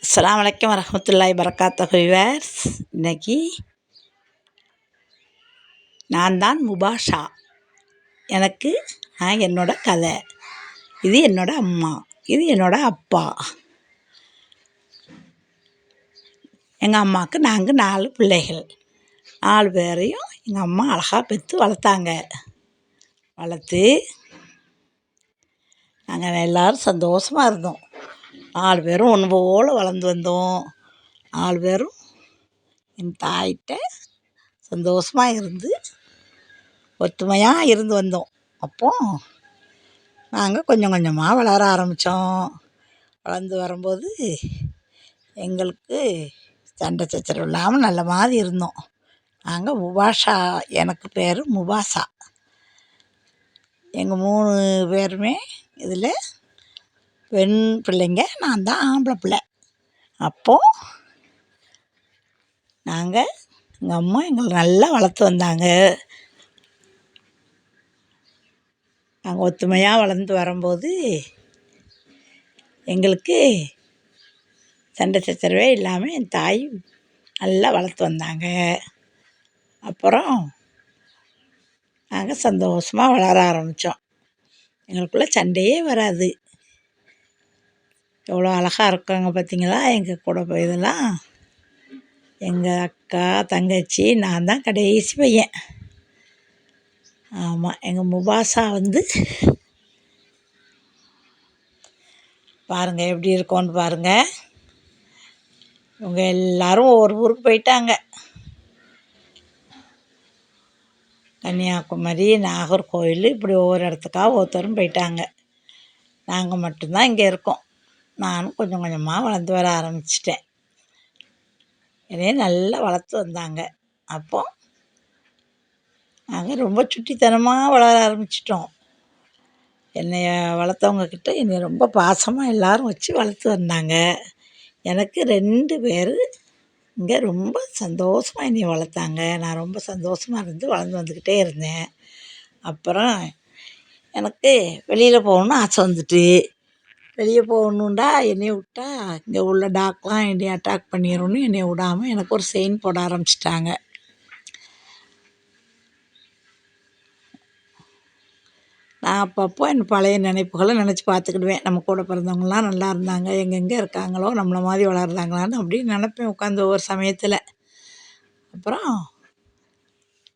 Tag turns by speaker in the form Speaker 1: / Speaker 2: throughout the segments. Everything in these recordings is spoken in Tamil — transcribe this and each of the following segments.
Speaker 1: அஸ்ஸலாமு அலைக்கும் வரஹ்மத்துல்லாஹி வரகாத்துஹு வியூவர்ஸ். இன்னைக்கு நான் தான் முபாஷா. என்னோட கதை. இது என்னோட அம்மா, இது என்னோட அப்பா. எங்கள் அம்மாவுக்கு நாங்கள் 4 பிள்ளைகள். 4 பேரையும் எங்கள் அம்மா அழகாக பெற்று வளர்த்தாங்க. வளர்த்து நாங்கள் எல்லோரும் சந்தோஷமாக இருந்தோம். 4 பேரும் ஒன்று போல் வளர்ந்து வந்தோம். 4 பேரும் என் தாயிட்ட சந்தோஷமாக இருந்து ஒற்றுமையாக இருந்து வந்தோம். அப்போது நாங்கள் கொஞ்சம் கொஞ்சமாக வளர ஆரம்பித்தோம். வளர்ந்து வரும்போது எங்களுக்கு சண்டை சச்சரவு இல்லாமல் நல்ல மாதிரி இருந்தோம். நாங்கள் முபாஷா, எனக்கு பேர் முபாஷா. எங்கள் 3 பேருமே இதில் பெண் பிள்ளைங்க, நான் தான் ஆம்பளை பிள்ளை. அப்போது எங்கள் அம்மா எங்களை நல்லா வளர்த்து வந்தாங்க. நாங்கள் ஒத்துமையாக வளர்ந்து வரும்போது எங்களுக்கு சண்டை சச்சரவே இல்லாமல் என் தாய் நல்லா வளர்த்து வந்தாங்க. அப்புறம் நாங்கள் சந்தோஷமாக வளர ஆரம்பித்தோம். எங்களுக்குள்ளே சண்டையே வராது. எவ்வளோ அழகாக இருக்காங்க பார்த்தீங்களா எங்கள் கூட இதெல்லாம். எங்கள் அக்கா, தங்கச்சி, நான் தான் கடைசி பையன். ஆமாம், எங்கள் முபாஷா பாருங்கள் எப்படி இருக்கோன்னு பாருங்கள். இவங்க எல்லோரும் ஒவ்வொரு ஊருக்கு போயிட்டாங்க. கன்னியாகுமரி, நாகர்கோவில், இப்படி ஒவ்வொரு இடத்துக்காக ஒவ்வொருத்தரும் போயிட்டாங்க. நாங்கள் மட்டும்தான் இங்கே இருக்கோம். நானும் கொஞ்சம் கொஞ்சமாக வளர்ந்து வர ஆரம்பிச்சிட்டேன். என்னையே நல்லா வளர்த்து வந்தாங்க. அப்போது நாங்கள் ரொம்ப சுட்டித்தனமாக வளர ஆரம்பிச்சிட்டோம். என்னை வளர்த்தவங்கக்கிட்ட என்னை ரொம்ப பாசமாக எல்லோரும் வச்சு வளர்த்து வந்தாங்க. எனக்கு 2 பேர் இங்கே ரொம்ப சந்தோஷமாக என்னை வளர்த்தாங்க. நான் ரொம்ப சந்தோஷமாக இருந்து வளர்ந்து வந்துக்கிட்டே இருந்தேன். அப்புறம் எனக்கு வெளியில் போகணுன்னு ஆசை வந்துட்டு, வெளியே போகணுண்டா என்னை விட்டா இங்கே உள்ள டாக்லாம் என்னை அட்டாக் பண்ணிடணும்னு என்னை விடாமல் எனக்கு ஒரு செயின் போட ஆரம்பிச்சிட்டாங்க. நான் அப்பப்போ என் பழைய நினைப்புகளை நினச்சி பார்த்துக்கிடுவேன். நம்ம கூட பிறந்தவங்களாம் நல்லா இருந்தாங்க, எங்கெங்கே இருக்காங்களோ நம்மளை மாதிரி வளர்ந்தாங்களான்னு அப்படின்னு நினப்பேன் உட்காந்து ஒவ்வொரு சமயத்தில். அப்புறம்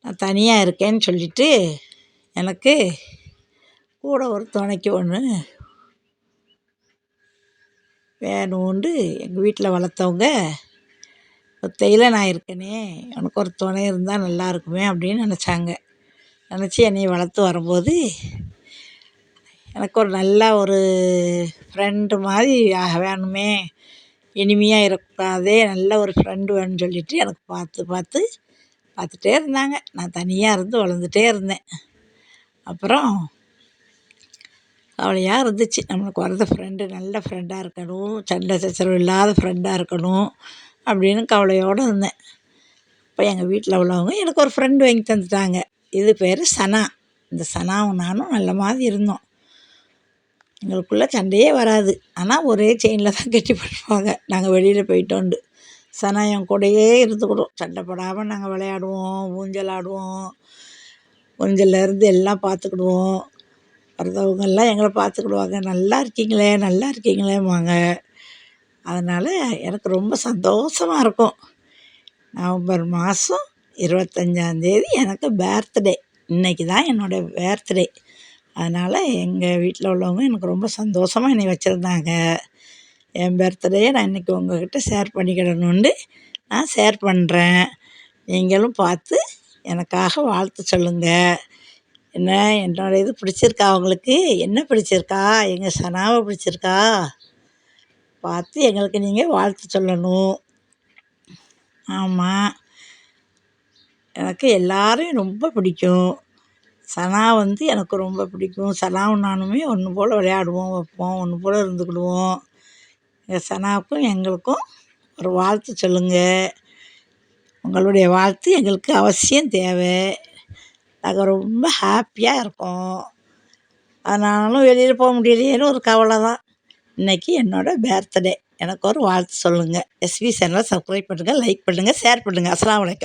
Speaker 1: நான் தனியாக இருக்கேன்னு சொல்லிவிட்டு எனக்கு கூட ஒரு துணைக்கு ஒன்று வேணும்னு எங்கள் வீட்டில் வளர்த்தவங்க, ஒத்தையில் நான் இருக்கேனே, எனக்கு ஒரு துணை இருந்தால் நல்லா இருக்குமே அப்படின்னு நினச்சி என்னை வளர்த்து வரும்போது எனக்கு ஒரு நல்ல ஒரு ஃப்ரெண்டு மாதிரி வேணுமே, இனிமையாக இருக்கக்கூடாதே, நல்ல ஒரு ஃப்ரெண்டு வேணும்னு சொல்லிவிட்டு எனக்கு பார்த்துட்டே இருந்தாங்க. நான் தனியாக இருந்து வளர்ந்துட்டே இருந்தேன். அப்புறம் கவலையாக இருந்துச்சு, நம்மளுக்கு வர்றது ஃப்ரெண்டு நல்ல ஃப்ரெண்டாக இருக்கணும், சண்டை சச்சரவு இல்லாத ஃப்ரெண்டாக இருக்கணும் அப்படின்னு கவலையோடு இருந்தேன். இப்போ எங்கள் வீட்டில் உள்ளவங்க எனக்கு ஒரு ஃப்ரெண்டு வாங்கி தந்துட்டாங்க. இது பேர் சனா. இந்த சனாவும் நானும் நல்ல மாதிரி இருந்தோம். எங்களுக்குள்ளே சண்டையே வராது. ஆனால் ஒரே செயினில் தான் கட்டி போடுவாங்க நாங்கள் வெளியில் போயிட்டோண்டு. சனா என் கூடயே இருந்துக்கிடும். சண்டை போடாமல் நாங்கள் விளையாடுவோம், ஊஞ்சல் ஆடுவோம். ஊஞ்சல்லேருந்து எல்லாம் பார்த்துக்கிடுவோம். வர்றவங்கெல்லாம் எங்களை பார்த்துக்கிடுவாங்க. நல்லா இருக்கீங்களே, நல்லா இருக்கீங்களேம்பாங்க. அதனால் எனக்கு ரொம்ப சந்தோஷமாக இருக்கும். நவம்பர் மாதம் 25ஆந்தேதி எனக்கு பர்த்டே. இன்றைக்கி தான் என்னோடய பர்த்டே. அதனால் எங்கள் வீட்டில் உள்ளவங்க எனக்கு ரொம்ப சந்தோஷமாக என்னை வச்சுருந்தாங்க. என் பர்த்டேயை நான் இன்றைக்கி உங்கள்கிட்ட ஷேர் பண்ணிக்கிடணுன்னு நான் ஷேர் பண்ணுறேன். நீங்களும் பார்த்து எனக்காக வாழ்த்து சொல்லுங்கள். என்ன என்னோடய இது பிடிச்சிருக்கா உங்களுக்கு? என்ன பிடிச்சிருக்கா? எங்கள் சனாவை பிடிச்சிருக்கா? பார்த்து எங்களுக்கு நீங்கள் வாழ்த்து சொல்லணும். ஆமாம், எனக்கு எல்லோரையும் ரொம்ப பிடிக்கும். சனா எனக்கு ரொம்ப பிடிக்கும். சனாவும் நானுமே ஒன்று போல் விளையாடுவோம், வைப்போம், ஒன்று போல் இருந்துக்கிடுவோம். எங்கள் சனாவுக்கும் எங்களுக்கும் ஒரு வாழ்த்து சொல்லுங்கள். உங்களுடைய வாழ்த்து எங்களுக்கு அவசியம் தேவை. நாங்கள் ரொம்ப ஹாப்பியாக இருக்கோம். அதனாலும் வெளியில் போக முடியலையேன்னு ஒரு கவலை தான். இன்றைக்கி என்னோடய பர்த்டே. எனக்கு ஒரு வாழ்த்து சொல்லுங்கள். எஸ்பி சேனலை சப்ஸ்கிரைப் பண்ணுங்கள், லைக் பண்ணுங்கள், ஷேர் பண்ணுங்கள். அஸ்ஸலாமு அலைக்கும்.